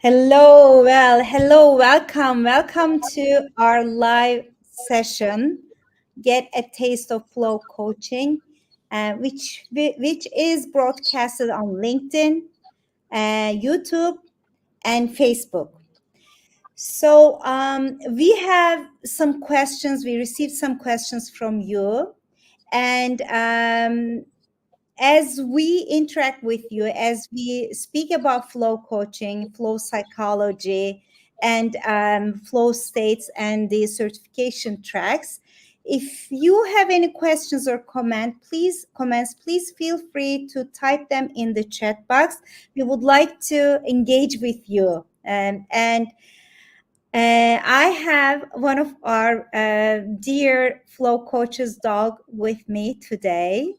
Hello, welcome to our live session, Get a Taste of Flow Coaching, which is broadcasted on LinkedIn, YouTube, and Facebook. So we have some questions. We received some questions from you, and as we interact with you, as we speak about flow coaching, flow psychology, and flow states and the certification tracks, if you have any questions or comments, please feel free to type them in the chat box. We would like to engage with you. I have one of our dear flow coaches dog with me today.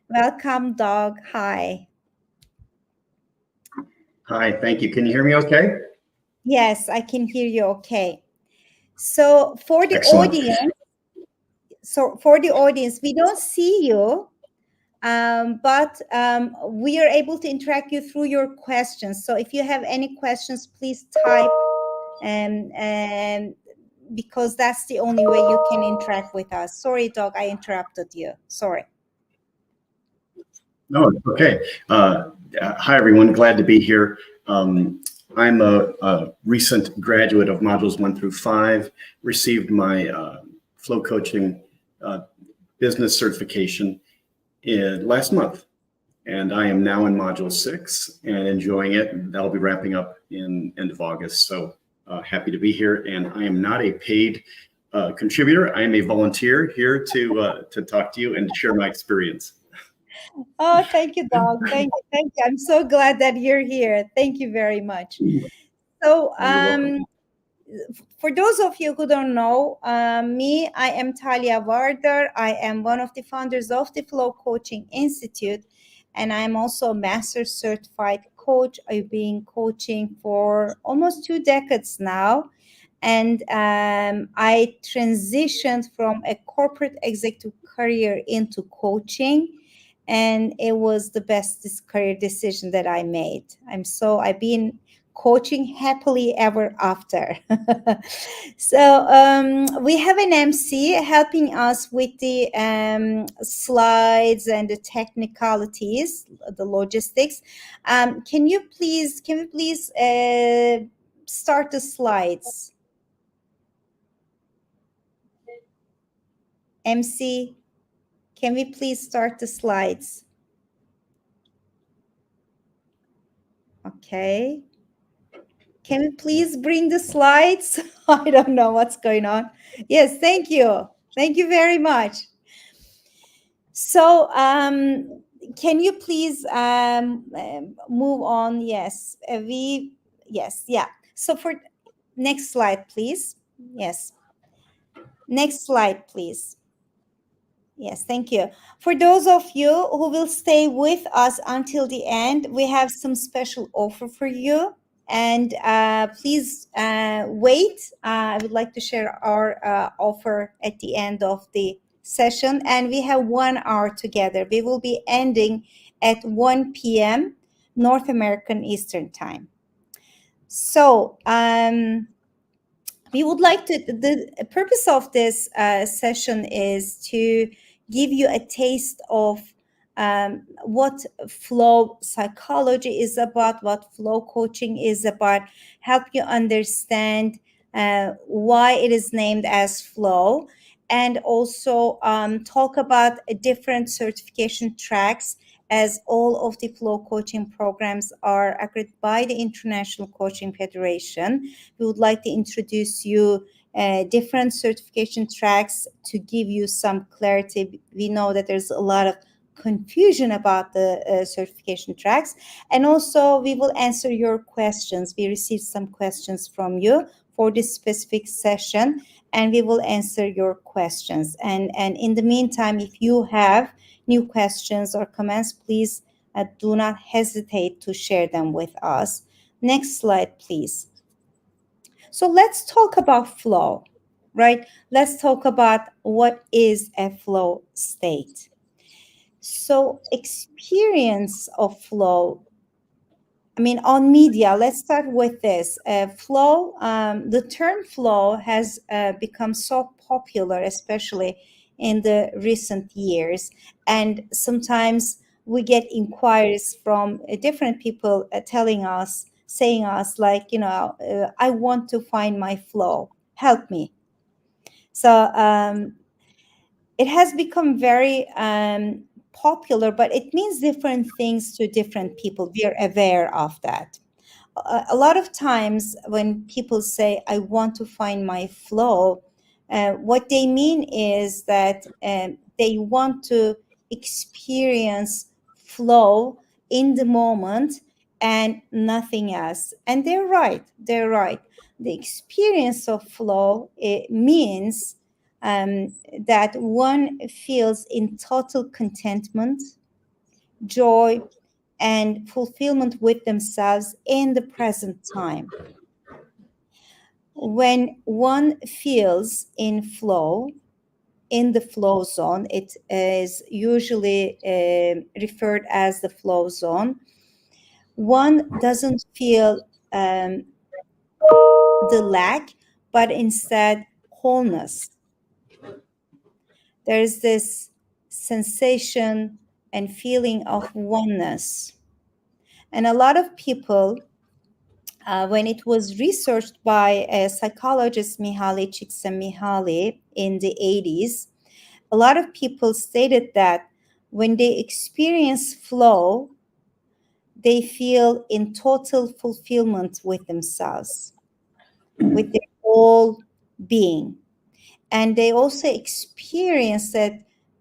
Welcome, dog. Hi. Hi, thank you. Can you hear me okay? Yes, I can hear you okay. So for the Excellent. audience, so for the audience, we don't see you, but we are able to interact you through your questions. So if you have any questions, please type, and because that's the only way you can interact with us. Sorry, dog, I interrupted you. Sorry. No, it's okay. Hi, everyone. Glad to be here. I'm a recent graduate of modules 1 through 5, received my flow coaching business certification last month. And I am now in module 6 and enjoying it. That'll be wrapping up in end of August. So happy to be here. And I am not a paid contributor. I am a volunteer here to talk to you and share my experience. Oh, thank you, dog. Thank you. Thank you. I'm so glad that you're here. Thank you very much. So, You're welcome. for those of you who don't know me, I am Talia Vardar. I am one of the founders of the Flow Coaching Institute, and I'm also a master certified coach. I've been coaching for almost 2 decades now. And I transitioned from a corporate executive career into coaching, and it was the best career decision that I made. I've been coaching happily ever after. So we have an MC helping us with the slides and the technicalities, the logistics. Can we please start the slides? MC, can we please start the slides? Okay. Can we please bring the slides? I don't know what's going on. Yes, thank you. Thank you very much. So, can you please move on? Yes, yeah. So for next slide, please. Yes. Next slide, please. Yes, thank you. For those of you who will stay with us until the end, we have some special offer for you. And please wait. I would like to share our offer at the end of the session. And we have 1 hour together. We will be ending at 1 p.m. North American Eastern Time. So, we would like to, the purpose of this session is to give you a taste of what flow psychology is about, what flow coaching is about, help you understand why it is named as flow, and also talk about different certification tracks, as all of the flow coaching programs are accredited by the International Coaching Federation. We would like to introduce you different certification tracks to give you some clarity. We know that there's a lot of confusion about the certification tracks, and also we will answer your questions. We received some questions from you for this specific session, and we will answer your questions. And in the meantime, if you have new questions or comments, please do not hesitate to share them with us. Next slide, please. So let's talk about flow, right? Let's talk about what is a flow state. So experience of flow, I mean, on media, let's start with this. Flow, the term flow has become so popular, especially in the recent years. And sometimes we get inquiries from different people saying us like, I want to find my flow, help me. So it has become very popular, but it means different things to different people. We are aware of that. A lot of times when people say, I want to find my flow, what they mean is that they want to experience flow in the moment and nothing else. And they're right. They're right. The experience of flow, it means that one feels in total contentment, joy, and fulfillment with themselves in the present time. When one feels in flow, in the flow zone. It is usually referred as the flow zone. One doesn't feel the lack, but instead wholeness. There's this sensation and feeling of oneness. And a lot of people, when it was researched by a psychologist, Mihaly Csikszentmihalyi, in the 80s, a lot of people stated that when they experience flow, they feel in total fulfillment with themselves, with their whole being. And they also experience that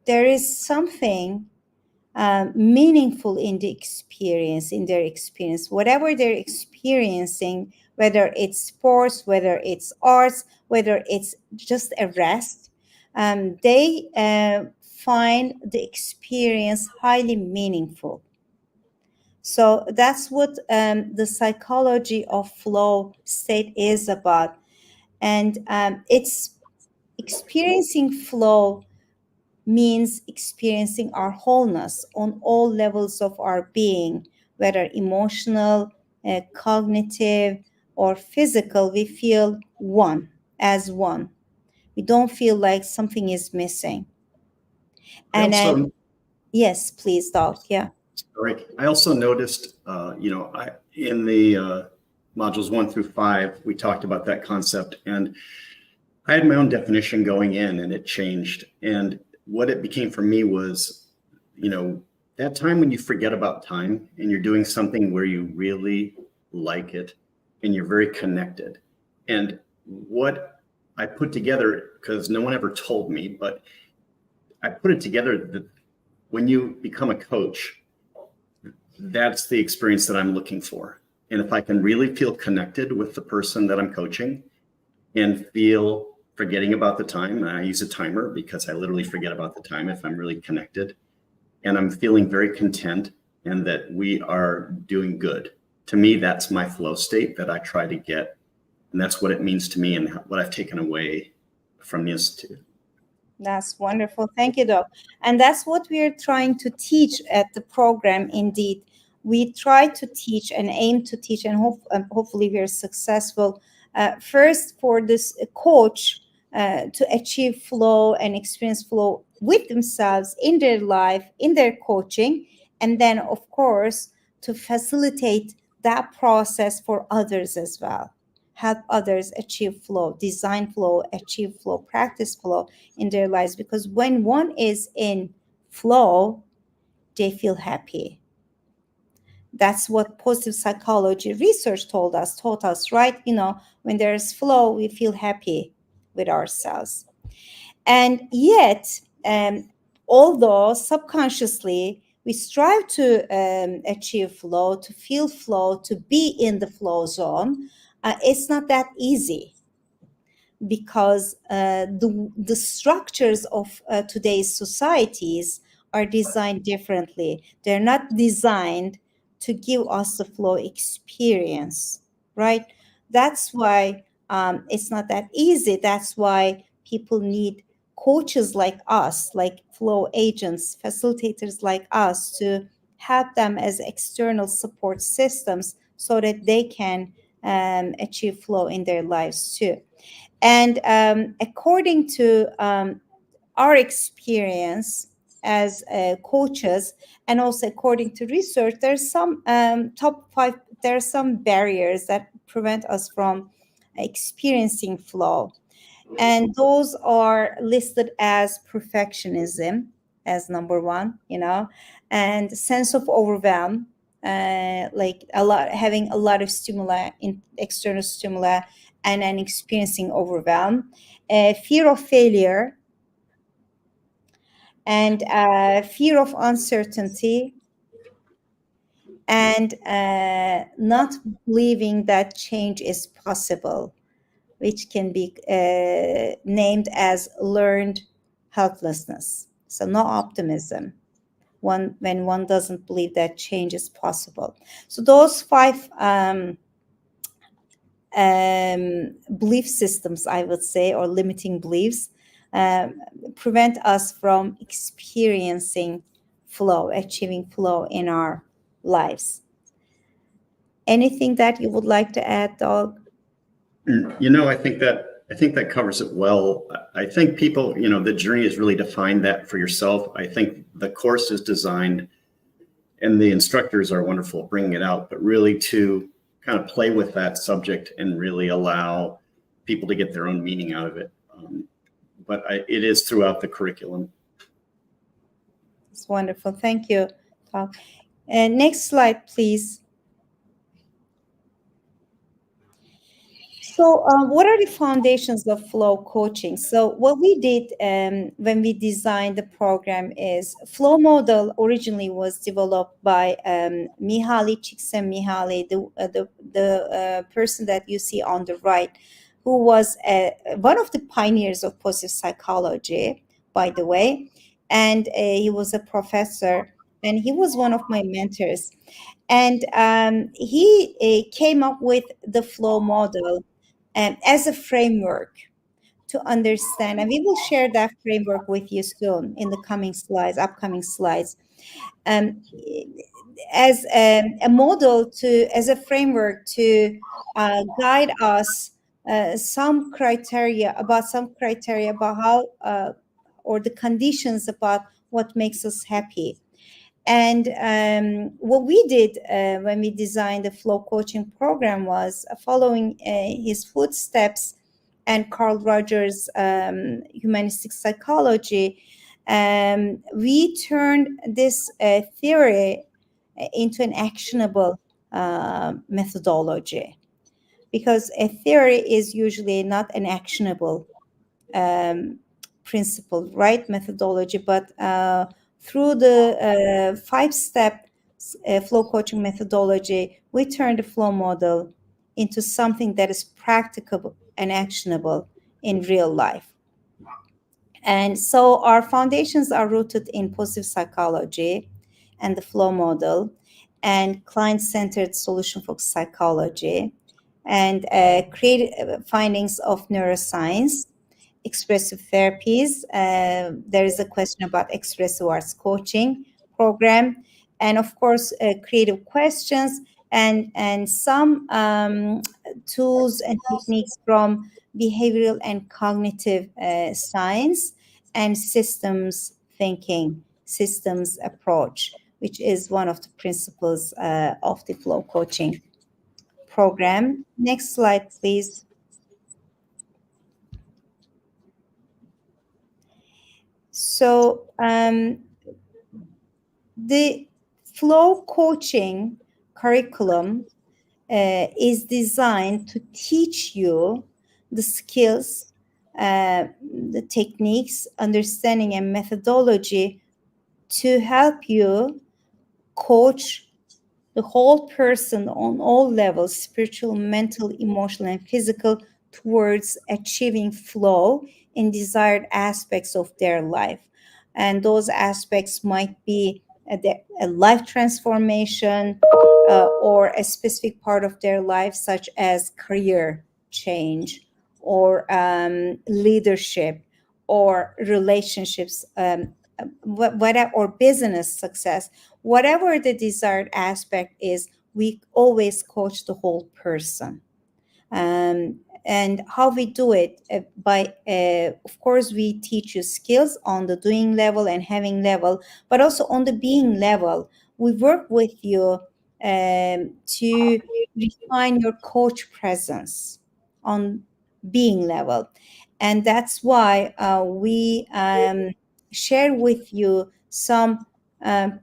there is something meaningful in the experience, in their experience, whatever they're experiencing, whether it's sports, whether it's arts, whether it's just a rest, they find the experience highly meaningful. So that's what the psychology of flow state is about. And it's experiencing flow means experiencing our wholeness on all levels of our being, whether emotional, cognitive, or physical. We feel one, as one. We don't feel like something is missing. I And also, yes, please, Doc. Yeah. sorry, I also noticed, in the modules 1 through 5, we talked about that concept, and I had my own definition going in, and it changed. And what it became for me was, that time when you forget about time and you're doing something where you really like it and you're very connected. And what I put together, because no one ever told me, but I put it together that when you become a coach, that's the experience that I'm looking for. And if I can really feel connected with the person that I'm coaching and feel forgetting about the time, and I use a timer because I literally forget about the time if I'm really connected, and I'm feeling very content and that we are doing good. To me, that's my flow state that I try to get. And that's what it means to me and what I've taken away from the Institute. That's wonderful. Thank you, Doc. And that's what we're trying to teach at the program, indeed. We try to teach and aim to teach, and hopefully we're successful. First, for this coach to achieve flow and experience flow with themselves in their life, in their coaching, and then, of course, to facilitate that process for others as well. Help others achieve flow, design flow, achieve flow, practice flow in their lives. Because when one is in flow, they feel happy. That's what positive psychology research taught us, right? When there's flow, we feel happy with ourselves. And yet, although subconsciously we strive to achieve flow, to feel flow, to be in the flow zone, it's not that easy, because the structures of today's societies are designed differently. They're not designed to give us the flow experience, right? That's why it's not that easy. That's why people need coaches like us, like flow agents, facilitators like us, to help them as external support systems so that they can achieve flow in their lives too. And according to our experience as coaches, and also according to research, there's some top 5, there are some barriers that prevent us from experiencing flow. And those are listed as perfectionism as number one, and sense of overwhelm, like having a lot of stimuli, external stimuli, and experiencing overwhelm, fear of failure, and fear of uncertainty, and not believing that change is possible, which can be named as learned helplessness. So no optimism when one doesn't believe that change is possible. So those 5 belief systems, I would say, or limiting beliefs, um, prevent us from experiencing flow, achieving flow in our lives. Anything that you would like to add, Dog? I think that covers it well. I think people, the journey is really to find that for yourself. I think the course is designed, and the instructors are wonderful at bringing it out, but really to kind of play with that subject and really allow people to get their own meaning out of it. It is throughout the curriculum. It's wonderful. Thank you, Dog. Next slide, please. So, what are the foundations of flow coaching? So, what we did when we designed the program is flow model originally was developed by Mihaly Csikszentmihalyi, the person that you see on the right, who was one of the pioneers of positive psychology, by the way, and he was a professor, and he was one of my mentors. And he came up with the flow model as a framework to understand. And we will share that framework with you soon in the upcoming slides, um, as a model as a framework to guide us some criteria about how or the conditions about what makes us happy. And what we did when we designed the flow coaching program was following his footsteps and Carl Rogers' humanistic psychology. We turned this theory into an actionable methodology, because a theory is usually not an actionable um, principle, right? Methodology, but through the 5-step flow coaching methodology, we turn the flow model into something that is practicable and actionable in real life. And so our foundations are rooted in positive psychology and the flow model and client-centered solution-focused psychology and creative findings of neuroscience, expressive therapies. There is a question about expressive arts coaching program, and of course, creative questions and some tools and techniques from behavioral and cognitive science and systems thinking, systems approach, which is one of the principles of the flow coaching program. Next slide, please. So the flow coaching curriculum is designed to teach you the skills, the techniques, understanding, and methodology to help you coach the whole person on all levels, spiritual, mental, emotional, and physical, towards achieving flow in desired aspects of their life. And those aspects might be a life transformation or a specific part of their life, such as career change or leadership or relationships, whatever, or business success. Whatever the desired aspect is, we always coach the whole person. And how we do it of course, we teach you skills on the doing level and having level, but also on the being level. We work with you to refine your coach presence on being level. And that's why we share with you some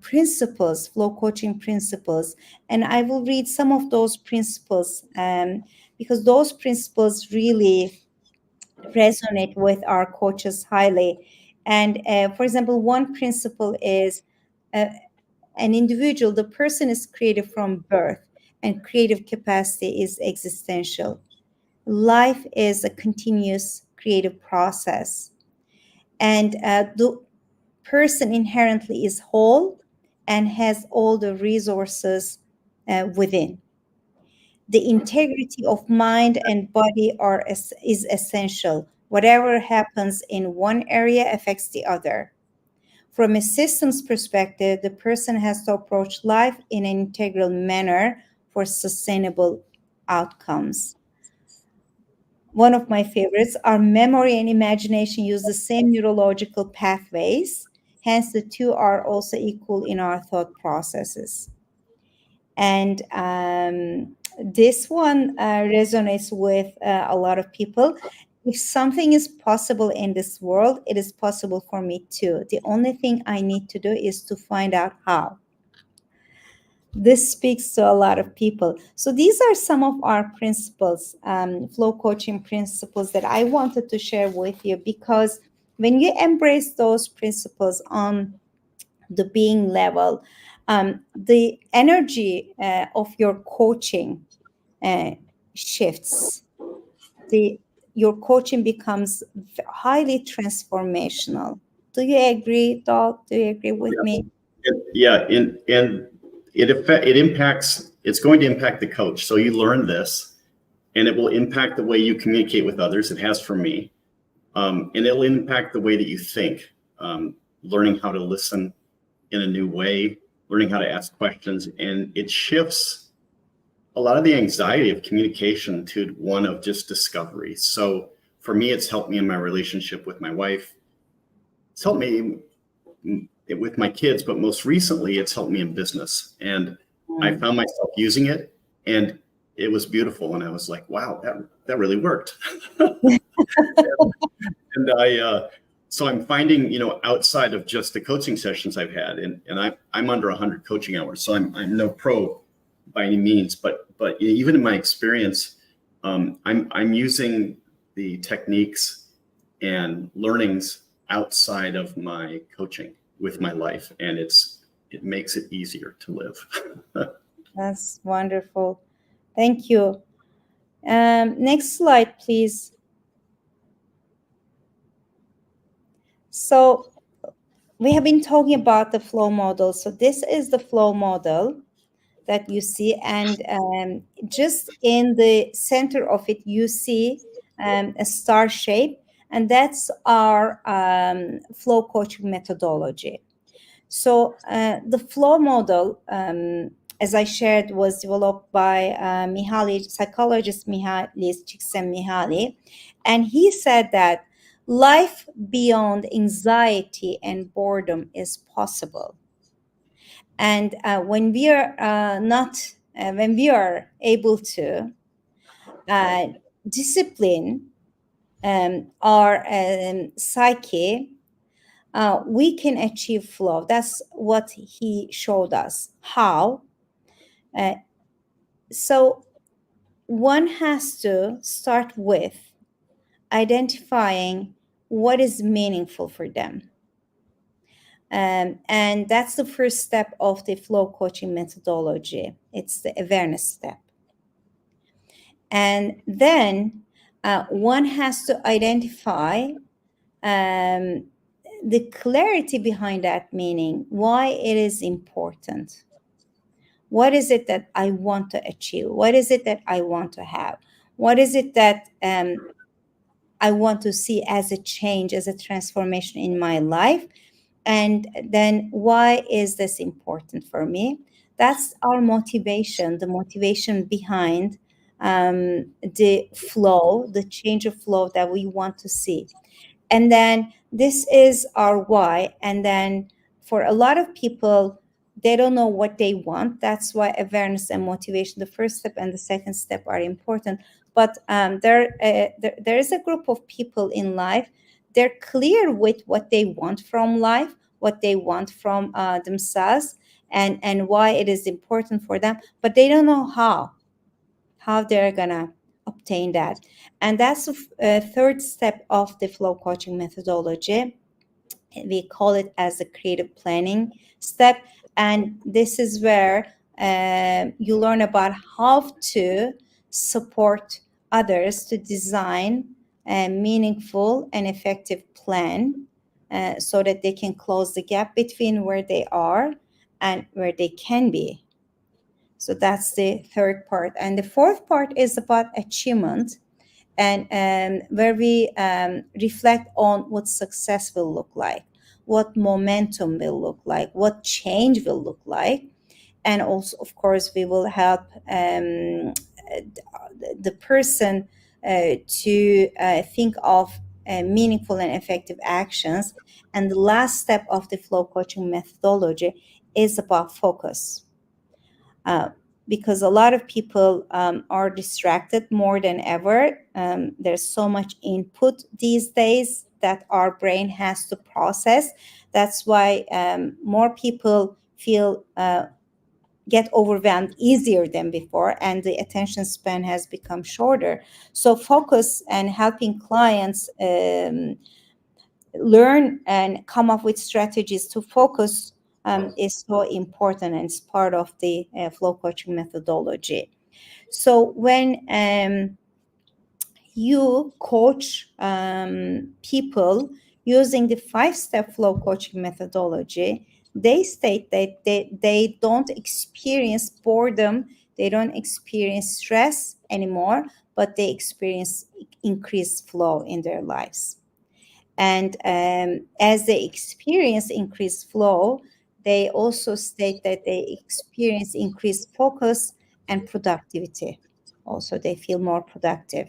principles, flow coaching principles. And I will read some of those principles because those principles really resonate with our coaches highly. And for example, one principle is uh, an individual, the person is creative from birth, and creative capacity is existential. Life is a continuous creative process, and the person inherently is whole and has all the resources within. The integrity of mind and body is essential. Whatever happens in one area affects the other. From a systems perspective, the person has to approach life in an integral manner for sustainable outcomes. One of my favorites, our memory and imagination use the same neurological pathways. Hence, the two are also equal in our thought processes. And this one resonates with a lot of people. If something is possible in this world, it is possible for me too. The only thing I need to do is to find out how. This speaks to a lot of people. So these are some of our principles, flow coaching principles that I wanted to share with you, because when you embrace those principles on the being level, the energy of your coaching uh, shifts. The Your coaching becomes highly transformational. Do you agree, Doc? Do you agree with me? Yeah, and it impacts. It's going to impact the coach. So you learn this, and it will impact the way you communicate with others. It has for me, and it'll impact the way that you think. Learning how to listen in a new way, learning how to ask questions, and it shifts a lot of the anxiety of communication to one of just discovery. So for me, it's helped me in my relationship with my wife. It's helped me with my kids, but most recently, it's helped me in business. And I found myself using it, and it was beautiful. And I was like, wow, that really worked. And so I'm finding, outside of just the coaching sessions I've had, and I'm under 100 coaching hours, so I'm no pro by any means, but even in my experience, I'm using the techniques and learnings outside of my coaching with my life, and it makes it easier to live. That's wonderful. Thank you. Next slide, please. So we have been talking about the flow model. So this is the flow model that you see, and just in the center of it, you see a star shape, and that's our flow coaching methodology. So the flow model, as I shared, was developed by psychologist Mihaly Csikszentmihalyi, and he said that life beyond anxiety and boredom is possible. And when we are when we are able to uh, discipline our psyche, we can achieve flow. That's what he showed us. How? Uh, so one has to start with identifying what is meaningful for them. And that's the first step of the flow coaching methodology. It's the awareness step. And then one has to identify the clarity behind that meaning, why it is important. What is it that I want to achieve? What is it that I want to have? What is it that I want to see as a change, as a transformation in my life? And then why is this important for me? That's our motivation, the motivation behind the flow, the change of flow that we want to see. And then this is our why. And then for a lot of people, they don't know what they want. That's why awareness and motivation, the first step and the second step, are important. But there is a group of people in life. They're clear with what they want from life, what they want from themselves, and why it is important for them, but they don't know how they're gonna obtain that. And that's the third step of the flow coaching methodology. We call it as the creative planning step. And this is where you learn about how to support others to design a meaningful and effective plan so that they can close the gap between where they are and where they can be. So that's the third part. And the fourth part is about achievement. and where we reflect on what success will look like, what momentum will look like, what change will look like. And also, of course, we will help the person to think of meaningful and effective actions. And the last step of the flow coaching methodology is about focus. Uh, because a lot of people are distracted more than ever. There's so much input these days that our brain has to process. That's why more people feel get overwhelmed easier than before, and the attention span has become shorter. So focus and helping clients learn and come up with strategies to focus is so important, and it's part of the flow coaching methodology. So when you coach people using the 5-step flow coaching methodology, they state that they don't experience boredom, they don't experience stress anymore, but they experience increased flow in their lives. And as they experience increased flow, they also state that they experience increased focus and productivity. Also, they feel more productive.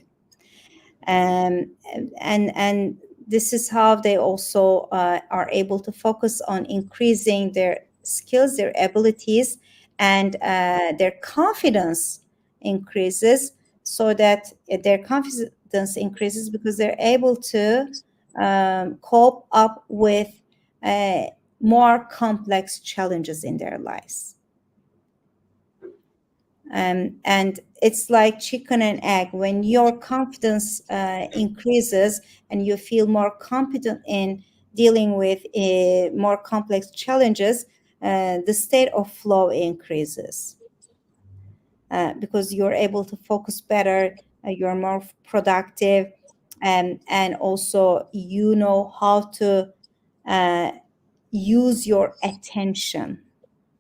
And this is how they also are able to focus on increasing their skills, their abilities, and their confidence increases, so that their confidence increases because they're able to cope up with uh, more complex challenges in their lives. And it's like chicken and egg. When your confidence increases and you feel more competent in dealing with more complex challenges, the state of flow increases because you're able to focus better, you're more productive, and also you know how to uh, use your attention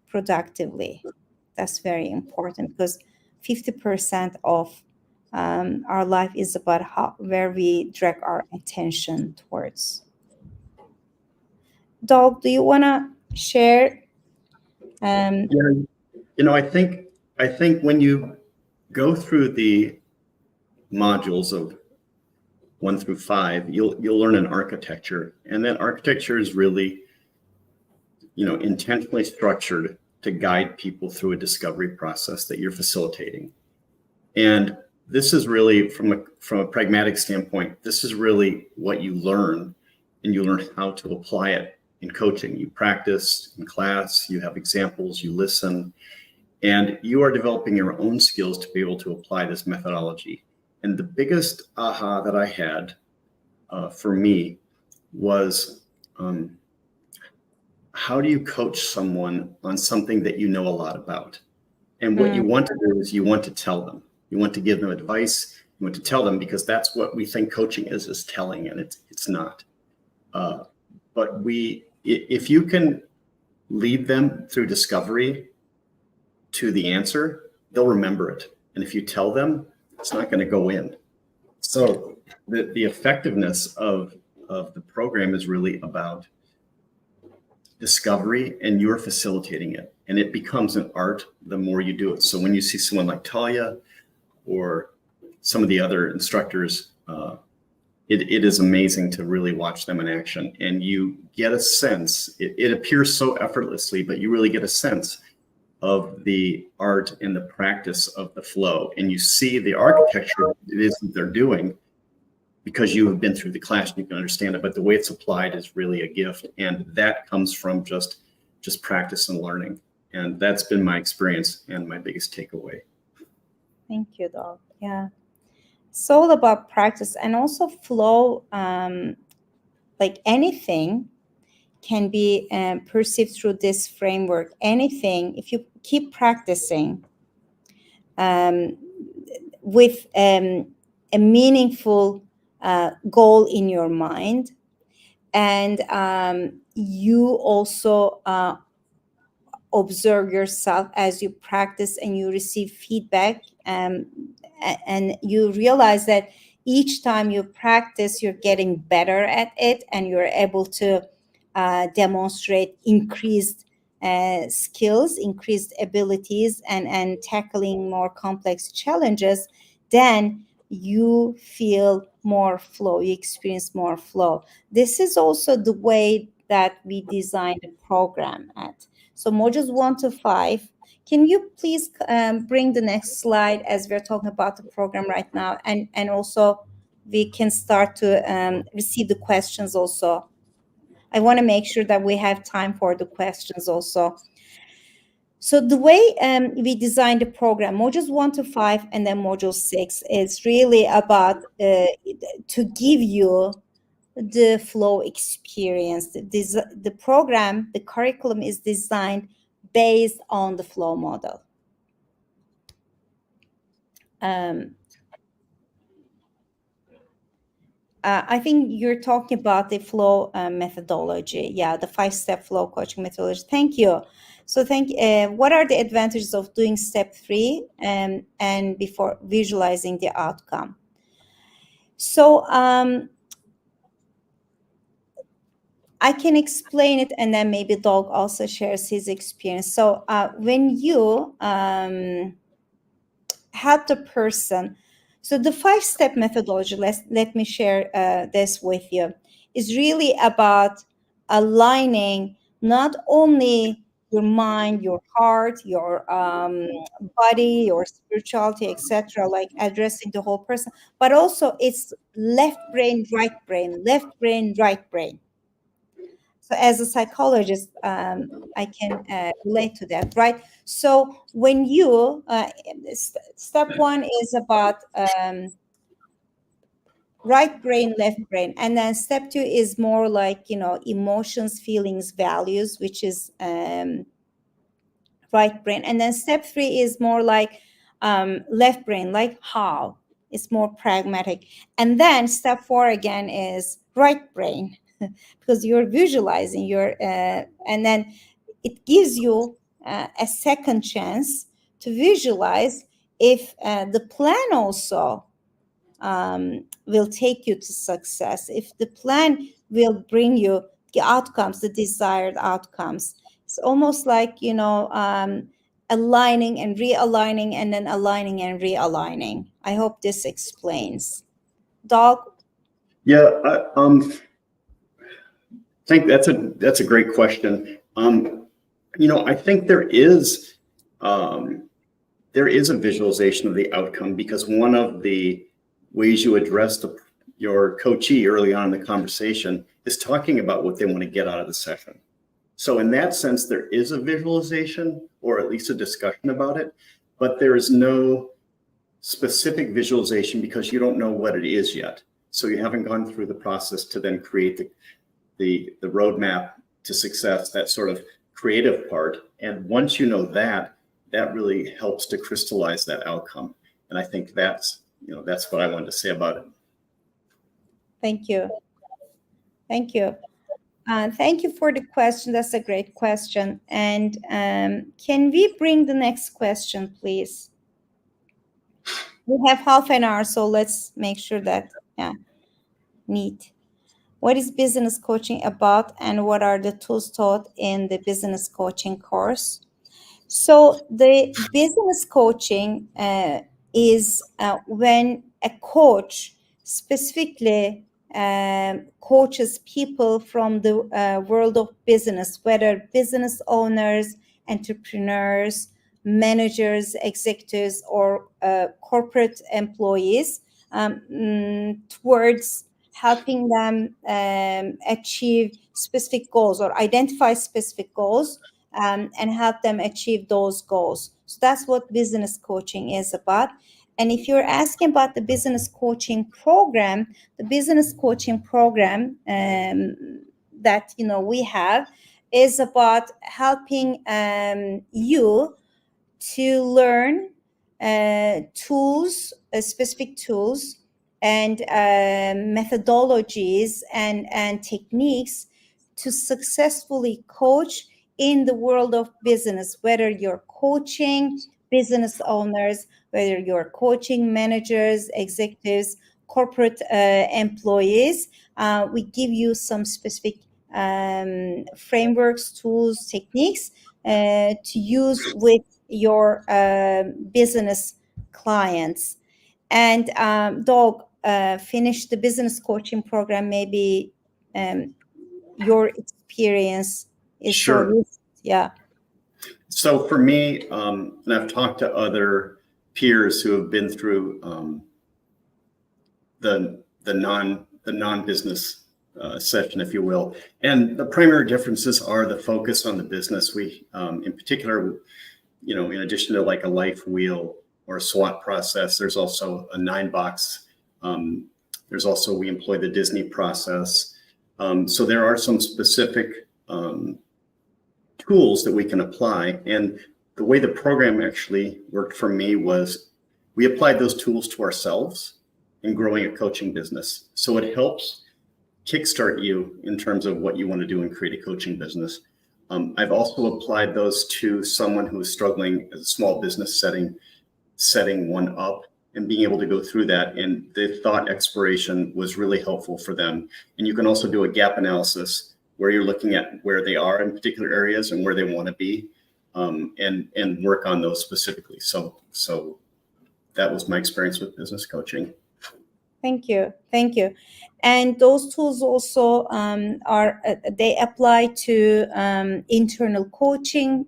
productively. That's very important because 50% of our life is about where we direct our attention towards. Doug, do you want to share? Yeah, I think when you go through the modules of 1 through 5, you'll learn an architecture, and that architecture is really, intentionally structured to guide people through a discovery process that you're facilitating. And this is really, from a pragmatic standpoint, this is really what you learn, and you learn how to apply it in coaching. You practice in class, you have examples, you listen, and you are developing your own skills to be able to apply this methodology. And the biggest aha that I had for me was, how do you coach someone on something that you know a lot about? And what you want to do is you want to tell them. You want to give them advice. You want to tell them, because that's what we think coaching is telling, and it's not. But if you can lead them through discovery to the answer, they'll remember it. And if you tell them, it's not going to go in. So the effectiveness of the program is really about discovery, and you're facilitating it. And it becomes an art the more you do it. So when you see someone like Talia or some of the other instructors, it is amazing to really watch them in action. And you get a sense, it appears so effortlessly, but you really get a sense of the art and the practice of the flow. And you see the architecture it is that they're doing, because you have been through the class, you can understand it, but the way it's applied is really a gift. And that comes from just practice and learning. And that's been my experience and my biggest takeaway. Thank you, Doug. Yeah. It's all about practice and also flow. Like anything can be perceived through this framework. Anything, if you keep practicing with a meaningful goal in your mind, and you also observe yourself as you practice and you receive feedback, and you realize that each time you practice, you're getting better at it, and you're able to demonstrate increased skills, increased abilities, and tackling more complex challenges, then you feel more flow, you experience more flow. This is also the way that we design the program at. So modules 1 to 5. Can you please bring the next slide, as we're talking about the program right now, and also we can start to receive the questions also. I want to make sure that we have time for the questions also. So the way we designed the program, modules 1 to 5 and then module 6, is really about to give you the flow experience. The program, the curriculum is designed based on the flow model. I think you're talking about the flow methodology. Yeah, the 5-step flow coaching methodology. Thank you. So what are the advantages of doing step 3 and before visualizing the outcome? So I can explain it, and then maybe Doug also shares his experience. So when you help the person, so the 5-step methodology, let me share this with you, is really about aligning not only your mind, your heart, your body, your spirituality, etc., like addressing the whole person, but also it's left brain, right brain, left brain, right brain. So as a psychologist, I can relate to that, right? So when you, step 1 is about right brain, left brain. And then step 2 is more like, emotions, feelings, values, which is right brain. And then step 3 is more like left brain, like how. It's more pragmatic. And then step 4 again is right brain, because you're visualizing and then it gives you a second chance to visualize if the plan also will take you to success, if the plan will bring you the outcomes, the desired outcomes. It's almost like aligning and realigning, and then aligning and realigning. I hope this explains. Doug? Yeah, think that's a great question. I think there is a visualization of the outcome, because one of the ways you address your coachee early on in the conversation is talking about what they want to get out of the session. So in that sense, there is a visualization, or at least a discussion about it, but there is no specific visualization because you don't know what it is yet. So you haven't gone through the process to then create the roadmap to success, that sort of creative part. And once you know that really helps to crystallize that outcome. And I think that's what I wanted to say about it. Thank you. Thank you. Thank you for the question. That's a great question. And can we bring the next question, please? We have half an hour, so let's make sure that, neat. What is business coaching about, and what are the tools taught in the business coaching course? So the business coaching is when a coach specifically coaches people from the world of business, whether business owners, entrepreneurs, managers, executives, or corporate employees, towards helping them achieve specific goals, or identify specific goals, and help them achieve those goals. So that's what business coaching is about. And if you're asking about the business coaching program, that we have is about helping you to learn tools, specific tools, and methodologies and techniques to successfully coach in the world of business, whether you're coaching business owners, whether you're coaching managers, executives, corporate employees, we give you some specific frameworks, tools, techniques to use with your business clients. And Dog, finish the business coaching program. Maybe your experience is so Sure. recent. Yeah. So for me, and I've talked to other peers who have been through the non-business session, if you will, and the primary differences are the focus on the business. We, in particular, you know, in addition to like a life wheel or a SWOT process, there's also a 9-box. There's also, we employ the Disney process. So there are some specific tools that we can apply. And the way the program actually worked for me was we applied those tools to ourselves in growing a coaching business. So it helps kickstart you in terms of what you want to do and create a coaching business. I've also applied those to someone who is struggling as a small business setting one up and being able to go through that. And the thought exploration was really helpful for them. And you can also do a gap analysis where you're looking at where they are in particular areas and where they want to be, and work on those specifically. So that was my experience with business coaching. Thank you. And those tools also they apply to internal coaching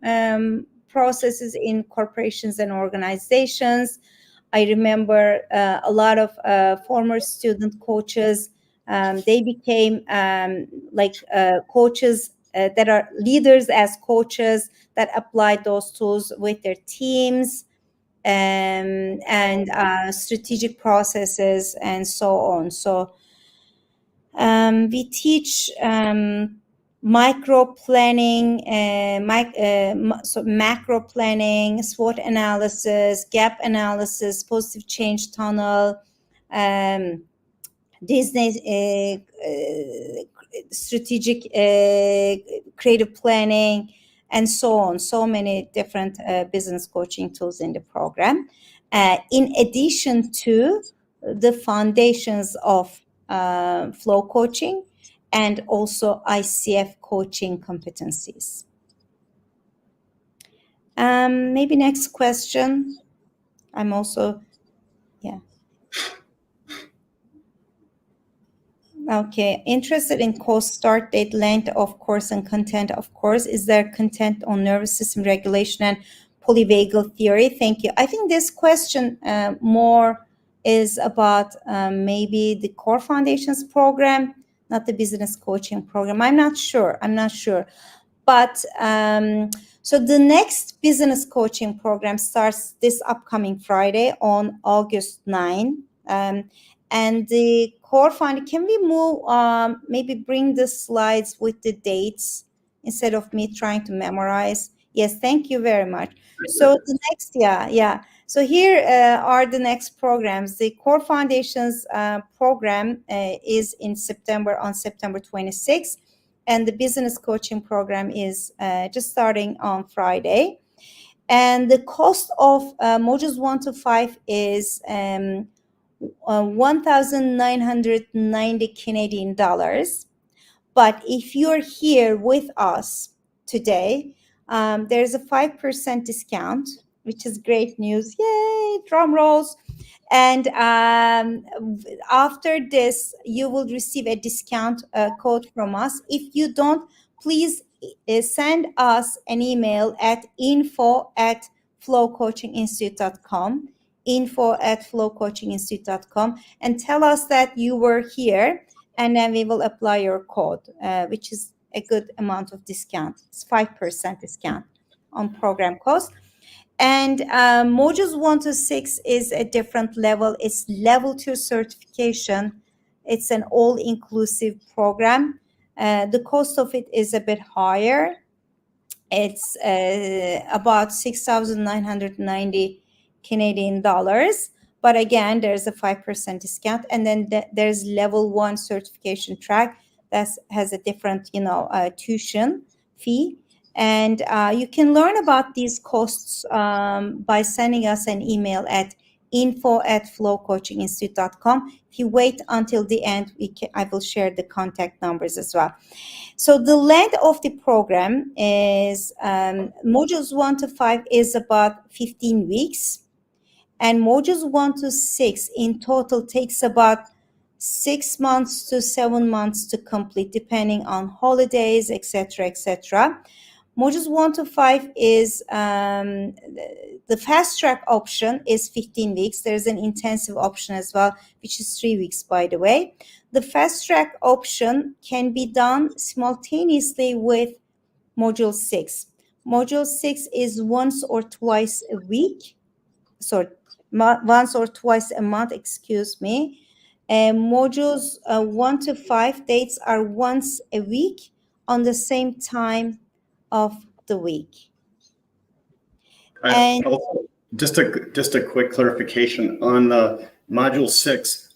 processes in corporations and organizations. I remember a lot of former student coaches. They became coaches that are leaders as coaches that applied those tools with their teams. And strategic processes and so on. So we teach micro planning, macro planning, SWOT analysis, gap analysis, positive change tunnel, Disney strategic creative planning, and so on. So many different business coaching tools in the program, in addition to the foundations of flow coaching and also ICF coaching competencies. Maybe next question. I'm also, yeah. Okay, interested in course start date, length of course, and content of course. Is there content on nervous system regulation and polyvagal theory? Thank you. I think this question more is about maybe the core foundations program, not the business coaching program. I'm not sure. But so the next business coaching program starts this upcoming Friday on August 9. And the core fund, can we move, maybe bring the slides with the dates instead of me trying to memorize? Yes, thank you very much. So the next, yeah. So here are the next programs. The core foundations program is in September, on September 26th. And the business coaching program is just starting on Friday. And the cost of modules 1 to 5 is 1,990 Canadian dollars. But if you're here with us today, there's a 5% discount, which is great news. Yay, drum rolls. And after this, you will receive a discount code from us. If you don't, please send us an email at info@flowcoachinginstitute.com, info@flowcoachinginstitute.com, and tell us that you were here, and then we will apply your code, which is a good amount of discount. It's 5% discount on program cost. And modules 1 to 6 is a different level. It's level 2 certification. It's an all-inclusive program. The cost of it is a bit higher. It's about 6,990 Canadian dollars. But again, there's a 5% discount. And then there's level 1 certification track that has a different, tuition fee. And you can learn about these costs by sending us an email at info@flowcoachinginstitute.com. If you wait until the end, I will share the contact numbers as well. So the length of the program is modules 1 to 5 is about 15 weeks. And modules 1 to 6 in total takes about 6 months to 7 months to complete, depending on holidays, etc., etc. Modules 1 to 5 is the fast track option is 15 weeks. There's an intensive option as well, which is 3 weeks, by the way. The fast track option can be done simultaneously with module 6. Module 6 is once or twice a week. Sorry, once or twice a month, excuse me. Modules 1 to 5 dates are once a week on the same time of the week. And Also, just a quick clarification on module 6.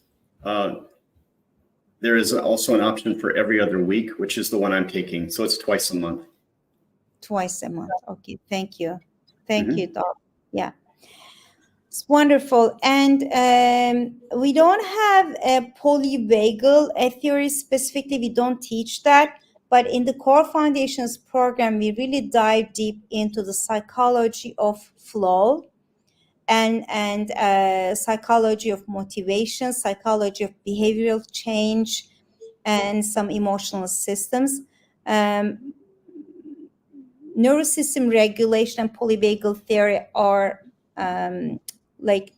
There is also an option for every other week, which is the one I'm taking. So it's twice a month. Twice a month. Okay, thank you. Thank you, Doc. Yeah. It's wonderful. And we don't have a polyvagal theory specifically. We don't teach that. But in the Core Foundations program, we really dive deep into the psychology of flow and psychology of motivation, psychology of behavioral change, and some emotional systems. Neurosystem regulation and polyvagal theory are like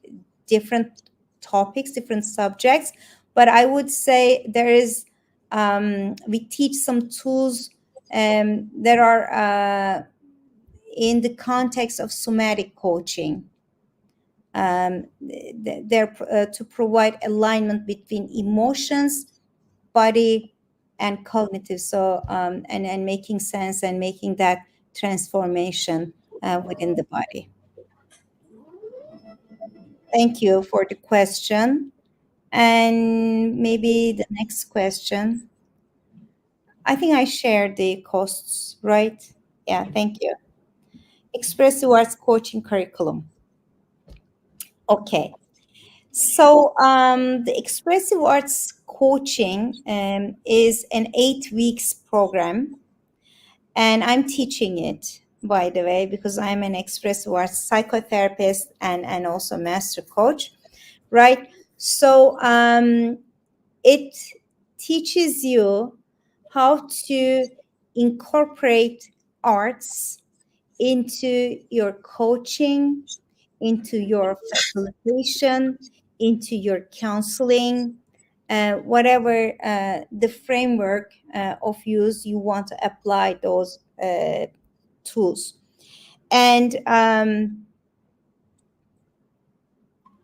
different topics, different subjects, but I would say there is we teach some tools that are in the context of somatic coaching. They're to provide alignment between emotions, body, and cognitive. So and making sense and making that transformation within the body. Thank you for the question. And maybe the next question. I think I shared the costs, right? Yeah, thank you. Expressive arts coaching curriculum. Okay. So the expressive arts coaching is an 8 weeks program. And I'm teaching it, by the way, because I'm an expressive arts psychotherapist and also master coach, right? So it teaches you how to incorporate arts into your coaching, into your facilitation, into your counseling, whatever the framework of use you want to apply those tools. And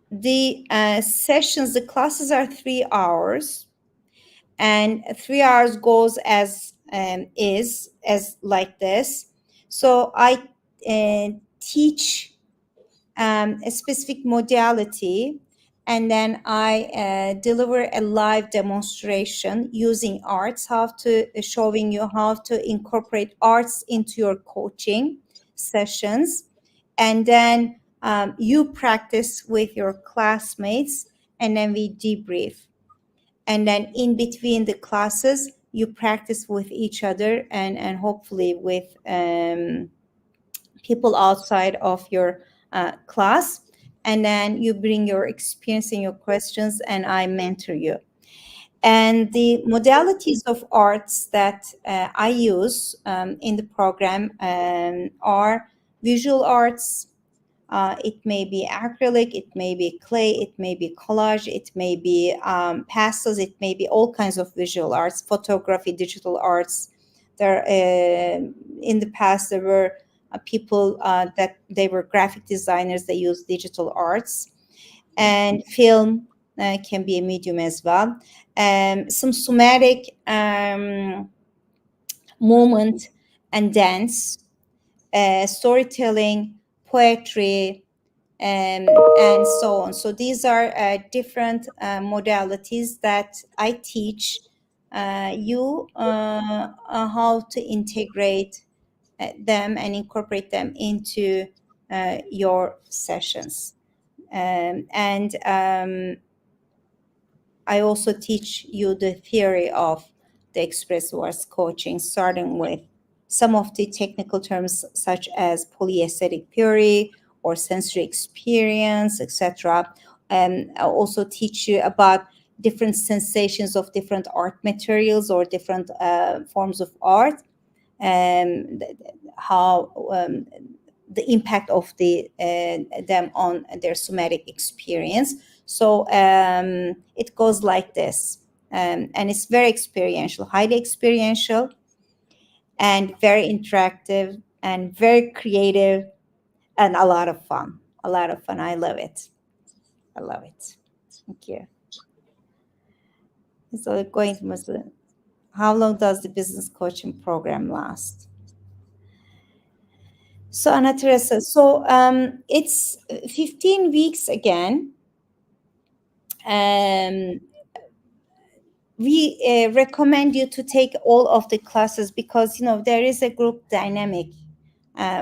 the sessions, the classes are 3 hours, and 3 hours goes as like this. So I teach a specific modality, and then I deliver a live demonstration using arts, showing you how to incorporate arts into your coaching sessions. And then you practice with your classmates, and then we debrief. And then in between the classes, you practice with each other and hopefully with people outside of your class. And then you bring your experience and your questions, and I mentor you. And the modalities of arts that I use in the program are visual arts. It may be acrylic, it may be clay, it may be collage, it may be pastels, it may be all kinds of visual arts, photography, digital arts. There, in the past, there were people that they were graphic designers. They use digital arts, and film can be a medium as well. Some somatic movement and dance, storytelling, poetry, and so on. So these are different modalities that I teach you how to integrate them and incorporate them into your sessions. And I also teach you the theory of the express voice coaching, starting with some of the technical terms such as polyaesthetic theory or sensory experience, etc. And I'll also teach you about different sensations of different art materials or different forms of art, and how the impact of them on their somatic experience. So it goes like this, and it's very experiential, highly experiential, and very interactive, and very creative, and a lot of fun. A lot of fun. I love it. I love it. Thank you. So going to how long does the business coaching program last? So Ana Teresa, so it's 15 weeks again. Um, we recommend you to take all of the classes because there is a group dynamic,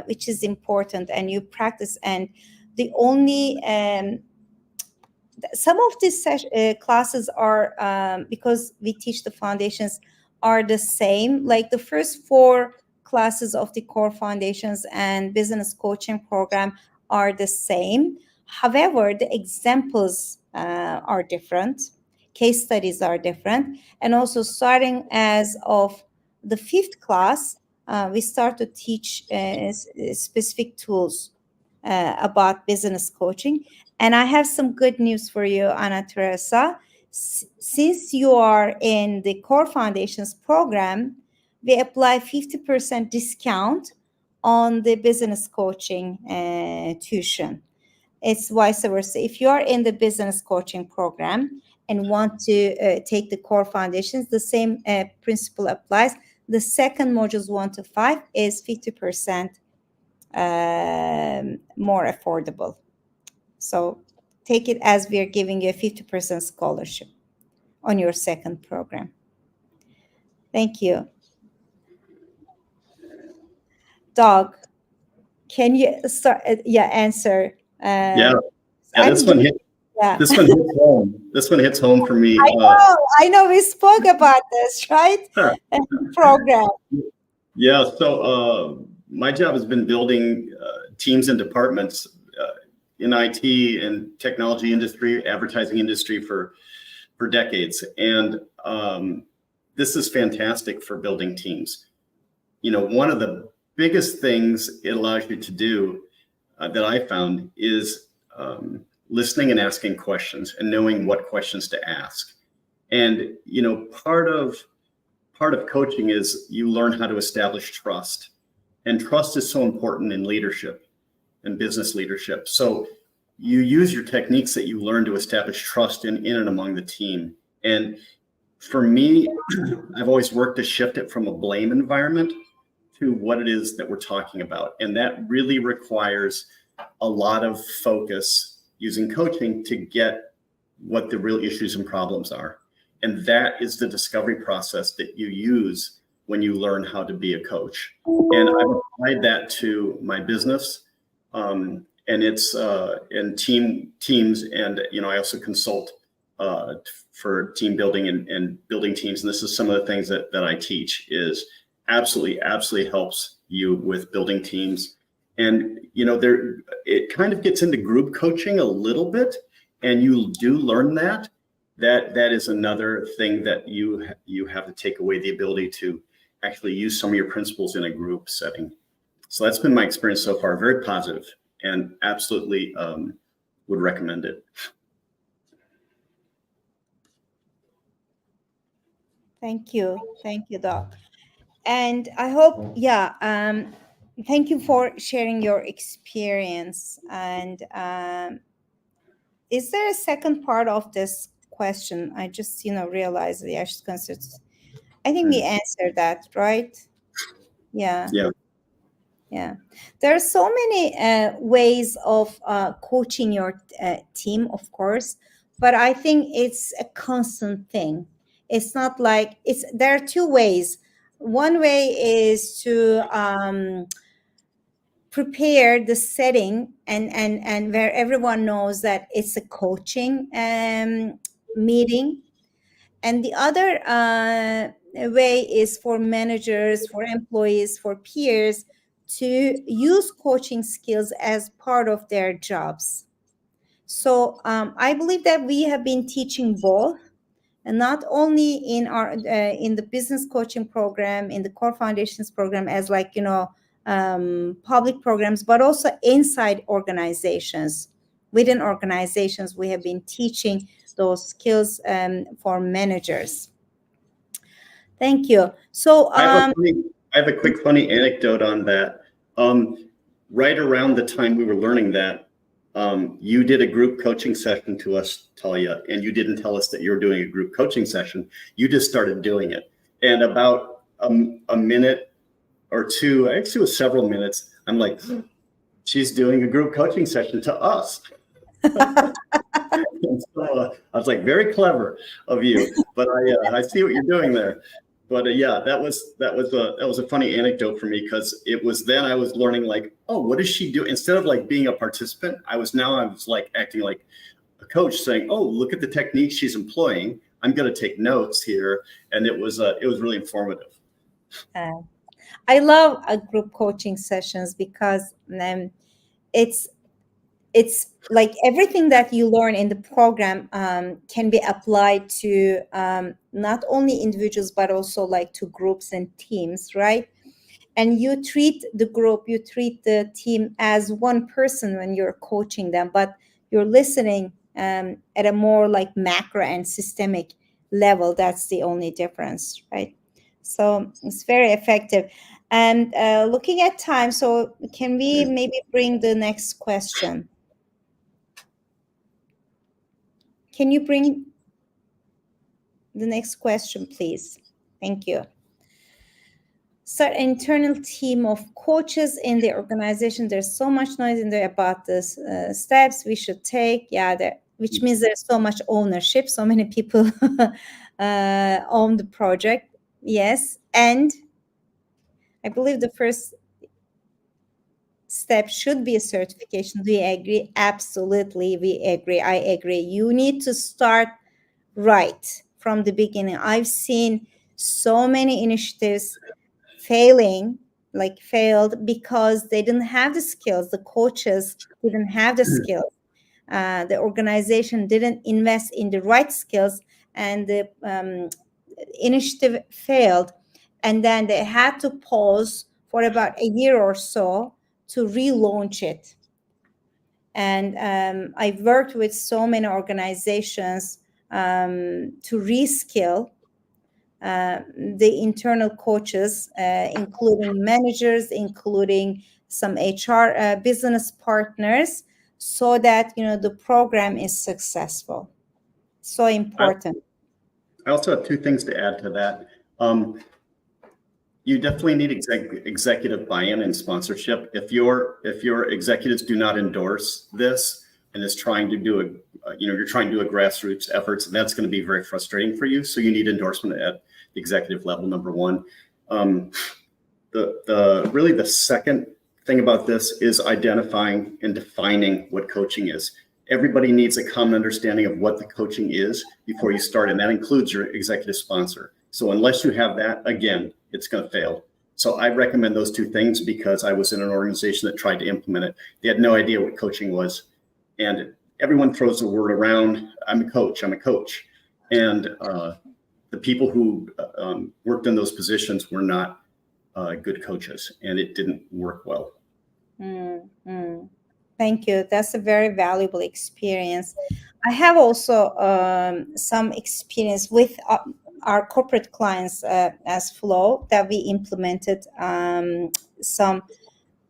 which is important, and you practice. And the only some of these classes are because we teach the foundations are the same, like the first four classes of the core foundations and business coaching program are the same. However, the examples are different, case studies are different, and also starting as of the fifth class, we start to teach specific tools about business coaching. And I have some good news for you, Ana Teresa. Since you are in the Core Foundations program, we apply 50% discount on the business coaching tuition. It's vice versa. If you are in the business coaching program and want to take the Core Foundations, the same principle applies. The second modules 1 to 5 is 50% more affordable. So take it as we are giving you a 50% scholarship on your second program. Thank you. Doug, can you start? Answer. Yeah, I'm this one good. hit. Yeah. This one hits home. This one hits home for me. I know. We spoke about this, right? Program. Yeah. So my job has been building teams and departments in IT and technology industry, advertising industry for decades, and this is fantastic for building teams. One of the biggest things it allows you to do that I found is listening and asking questions and knowing what questions to ask. And part of coaching is you learn how to establish trust, and trust is so important in leadership and business leadership. So you use your techniques that you learn to establish trust in and among the team. And for me, I've always worked to shift it from a blame environment to what it is that we're talking about. And that really requires a lot of focus using coaching to get what the real issues and problems are. And that is the discovery process that you use when you learn how to be a coach. And I've applied that to my business, and it's in teams. And I also consult for team building and building teams. And this is some of the things that I teach is absolutely helps you with building teams. And it kind of gets into group coaching a little bit, and you do learn that is another thing that you have to take away, the ability to actually use some of your principles in a group setting. So that's been my experience so far, very positive, and absolutely would recommend it. Thank you, Doc. And I hope, thank you for sharing your experience. And is there a second part of this question? I just, realized the Ashes concert. I think we answered that, right? Yeah. There are so many ways of coaching your team, of course, but I think it's a constant thing. It's not like there are two ways. One way is to prepare the setting and where everyone knows that it's a coaching meeting. And the other way is for managers, for employees, for peers to use coaching skills as part of their jobs. So I believe that we have been teaching both, and not only in our in the business coaching program, in the core foundations program, as like public programs, but also inside organizations. Within organizations, we have been teaching those skills for managers. Thank you. So I have a quick funny anecdote on that. Right around the time we were learning that, you did a group coaching session to us, Talia, and you didn't tell us that you were doing a group coaching session. You just started doing it. And about a minute or two, actually it was several minutes, I'm like, she's doing a group coaching session to us. And so, I was like, very clever of you, but I see what you're doing there. But yeah, that was a funny anecdote for me, because it was then I was learning, like, oh, what does she do? Instead of like being a participant, I was like acting like a coach, saying, oh, look at the techniques she's employing. I'm going to take notes here, and it was really informative. I love group coaching sessions because it's like everything that you learn in the program can be applied to not only individuals but also like to groups and teams, right? And you treat the group, you treat the team as one person when you're coaching them, but you're listening at a more like macro and systemic level. That's the only difference, right? So it's very effective. And looking at time, so can we maybe bring the next question? Can you bring the next question, please? Thank you. Start an internal team of coaches in the organization. There's so much noise in there about the steps we should take. Yeah, which means there's so much ownership. So many people own the project. Yes, and I believe the first step should be a certification. Do you agree? Absolutely, we agree. I agree. You need to start right from the beginning. I've seen so many initiatives failed because they didn't have the skills. The coaches didn't have the skills. The organization didn't invest in the right skills, and the initiative failed. And then they had to pause for about a year or so to relaunch it. And I've worked with so many organizations to reskill the internal coaches, including managers, including some HR business partners, so that the program is successful. So important. I also have two things to add to that. You definitely need executive buy-in and sponsorship. If your executives do not endorse this and is trying to do you're trying to do a grassroots efforts, and that's going to be very frustrating for you. So you need endorsement at the executive level, number one. The second thing about this is identifying and defining what coaching is. Everybody needs a common understanding of what the coaching is before you start, and that includes your executive sponsor. So unless you have that, again, it's going to fail. So I recommend those two things, because I was in an organization that tried to implement it. They had no idea what coaching was. And everyone throws the word around, I'm a coach. And the people who worked in those positions were not good coaches, and it didn't work well. Thank you. That's a very valuable experience. I have also some experience with our corporate clients as Flow, that we implemented some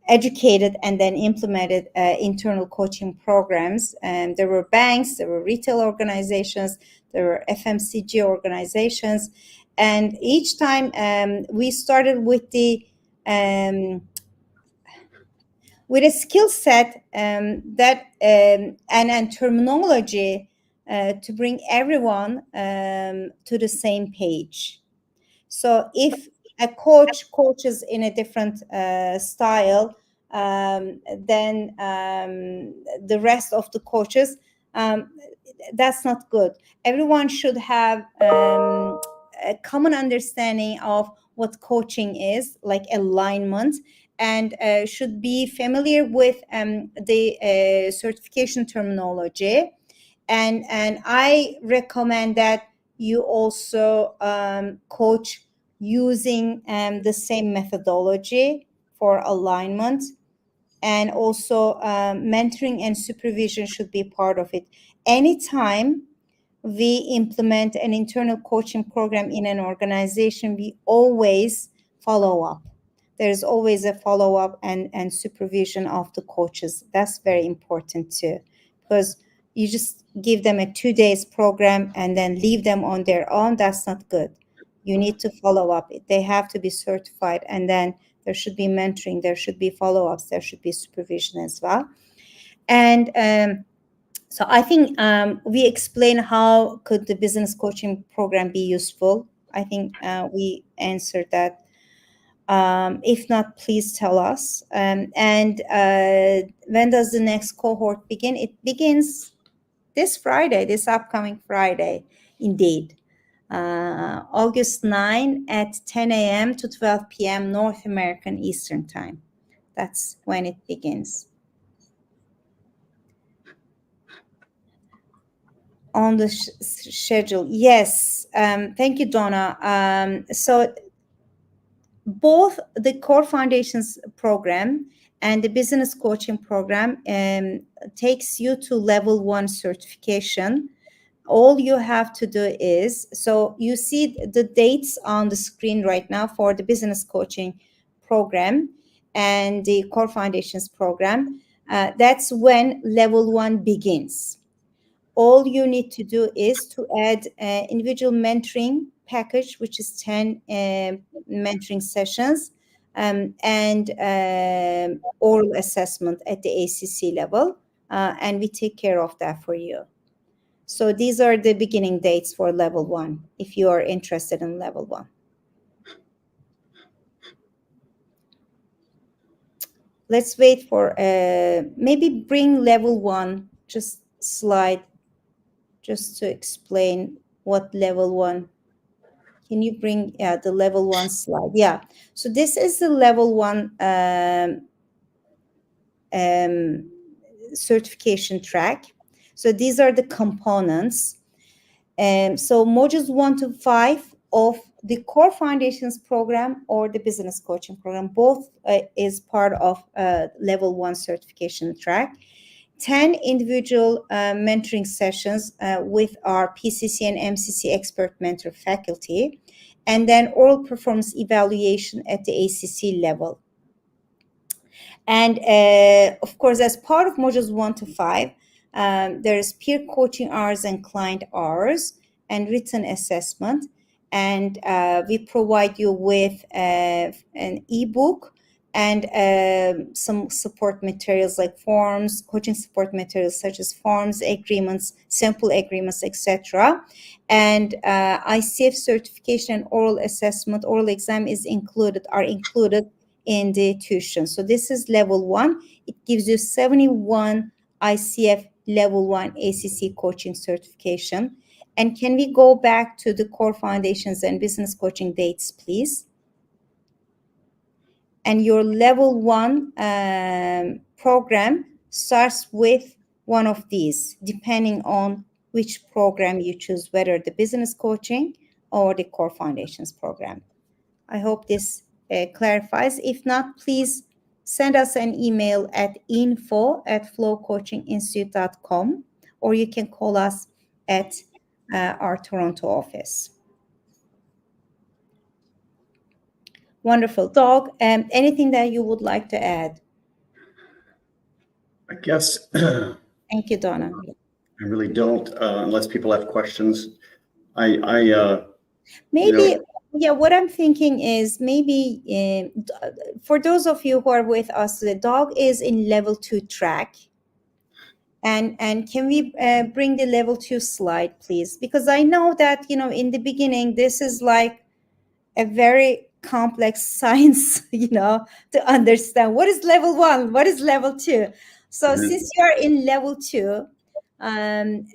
educated and then implemented internal coaching programs. And there were banks, there were retail organizations, there were FMCG organizations. And each time we started with with a skill set that and terminology to bring everyone to the same page. So if a coach coaches in a different style, than the rest of the coaches, that's not good. Everyone should have a common understanding of what coaching is, like alignment, and should be familiar with the certification terminology. And I recommend that you also coach using the same methodology for alignment. And also mentoring and supervision should be part of it. Anytime we implement an internal coaching program in an organization, we always follow up. There's always a follow up and supervision of the coaches. That's very important too, because you just give them a 2 days program and then leave them on their own. That's not good. You need to follow up. They have to be certified, and then there should be mentoring, there should be follow ups, there should be supervision as well. And so I think we explain how could the business coaching program be useful. I think we answered that. If not, please tell us. And when does the next cohort begin? It begins this Friday, this upcoming Friday, indeed. August 9 at 10 a.m. to 12 p.m. North American Eastern Time. That's when it begins. On the schedule, yes. Thank you, Donna. So both the Core Foundations program and the business coaching program takes you to level 1 certification. All you have to do is, so you see the dates on the screen right now for the business coaching program and the Core Foundations program. That's when level 1 begins. All you need to do is to add individual mentoring package, which is 10 mentoring sessions, and oral assessment at the ACC level, and we take care of that for you. So these are the beginning dates for level 1, if you are interested in level 1. Let's wait for, maybe bring level 1, just slide, just to explain what level 1. Can you bring the level 1 slide? Yeah. So this is the level 1 certification track. So these are the components. So modules 1 to 5 of the Core Foundations program or the business coaching program, both is part of level 1 certification track. 10 individual mentoring sessions with our PCC and MCC expert mentor faculty, and then oral performance evaluation at the ACC level. And of course, as part of modules 1 to 5, there's peer coaching hours and client hours and written assessment. And we provide you with an ebook and some support materials like forms, coaching support materials such as forms, agreements, sample agreements, etc. And ICF certification and oral assessment, oral exam are included in the tuition. So this is level 1. It gives you 71 ICF level 1 ACC coaching certification. And can we go back to the Core Foundations and business coaching dates, please? And your level 1 program starts with one of these, depending on which program you choose, whether the business coaching or the Core Foundations program. I hope this clarifies. If not, please send us an email at info@flowcoachinginstitute.com, or you can call us at our Toronto office. Wonderful. Doug, anything that you would like to add? I guess. Thank you, Donna. I really don't, unless people have questions. Maybe, yeah, what I'm thinking is maybe for those of you who are with us, the dog is in level 2 track. And can we bring the level 2 slide, please? Because I know that, in the beginning, this is like a very complex science, to understand what is level 1, what is level 2. So since you are in level 2, and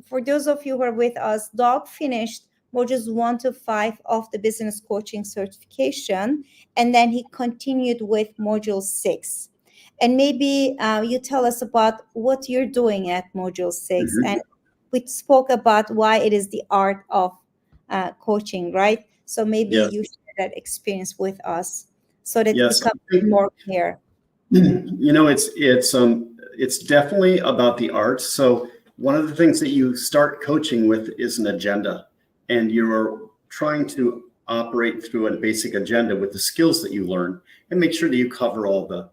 for those of you who are with us, Doug finished modules 1 to 5 of the business coaching certification, and then he continued with module 6. And maybe you tell us about what you're doing at module 6. And we spoke about why it is the art of coaching, right? So maybe you share that experience with us so that it becomes more clear. It's definitely about the art. So one of the things that you start coaching with is an agenda, and you're trying to operate through a basic agenda with the skills that you learn and make sure that you cover all the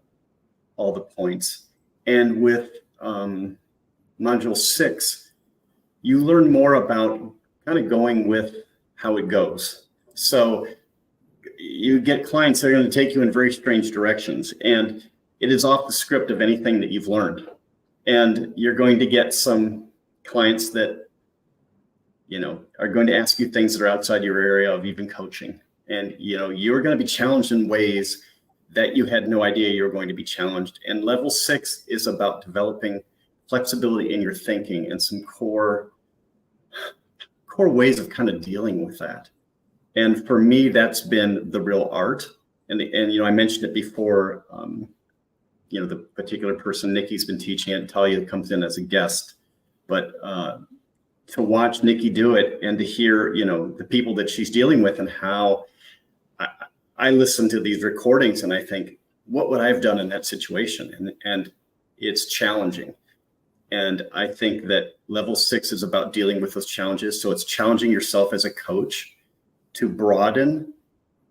points. And with module 6, you learn more about kind of going with how it goes. So you get clients that are going to take you in very strange directions, and it is off the script of anything that you've learned. And you're going to get some clients that, are going to ask you things that are outside your area of even coaching. And, you're going to be challenged in ways that you had no idea you were going to be challenged. And level 6 is about developing flexibility in your thinking and some core ways of kind of dealing with that. And for me, that's been the real art. And I mentioned it before, the particular person Nikki's been teaching at Talia comes in as a guest, but to watch Nikki do it and to hear, the people that she's dealing with and how I listen to these recordings and I think, what would I have done in that situation? And it's challenging. And I think that level 6 is about dealing with those challenges. So it's challenging yourself as a coach to broaden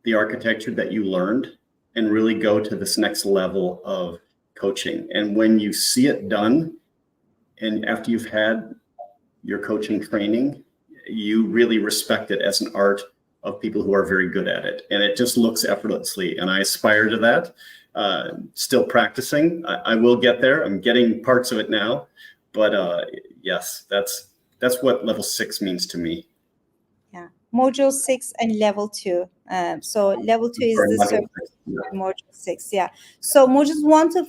the architecture that you learned and really go to this next level of coaching. And when you see it done, and after you've had your coaching training, you really respect it as an art of people who are very good at it. And it just looks effortlessly. And I aspire to that. Still practicing. I will get there. I'm getting parts of it now. But yes, that's what level 6 means to me. Yeah, module 6 and level 2. So level 2 is the surface. Module 6, yeah. So modules 1 to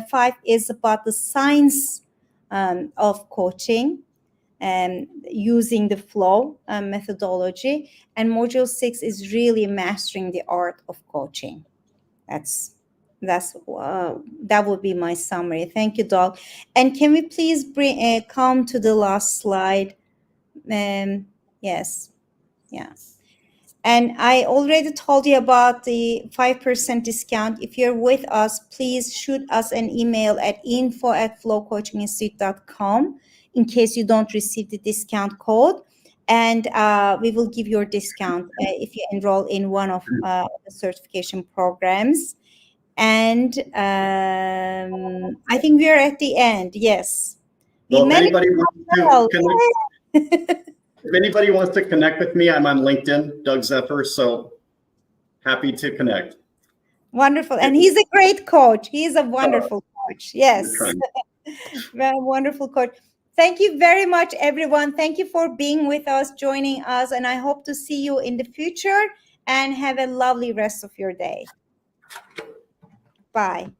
5 is about the science of coaching and using the flow methodology, and module 6 is really mastering the art of coaching. That would be my summary. Thank you, Doug. And can we please come to the last slide? Yes. Yeah. And I already told you about the 5% discount. If you're with us, please shoot us an email at info@flowcoachinginstitute.com in case you don't receive the discount code. And we will give you a discount if you enroll in one of the certification programs. And I think we are at the end. Yes. Well, if anybody wants to connect with me, I'm on LinkedIn, Doug Zephyr. So happy to connect. Wonderful. And he's a great coach. He is a wonderful coach. Yes. Very wonderful coach. Thank you very much, everyone. Thank you for being with us, joining us. And I hope to see you in the future, and have a lovely rest of your day. Bye.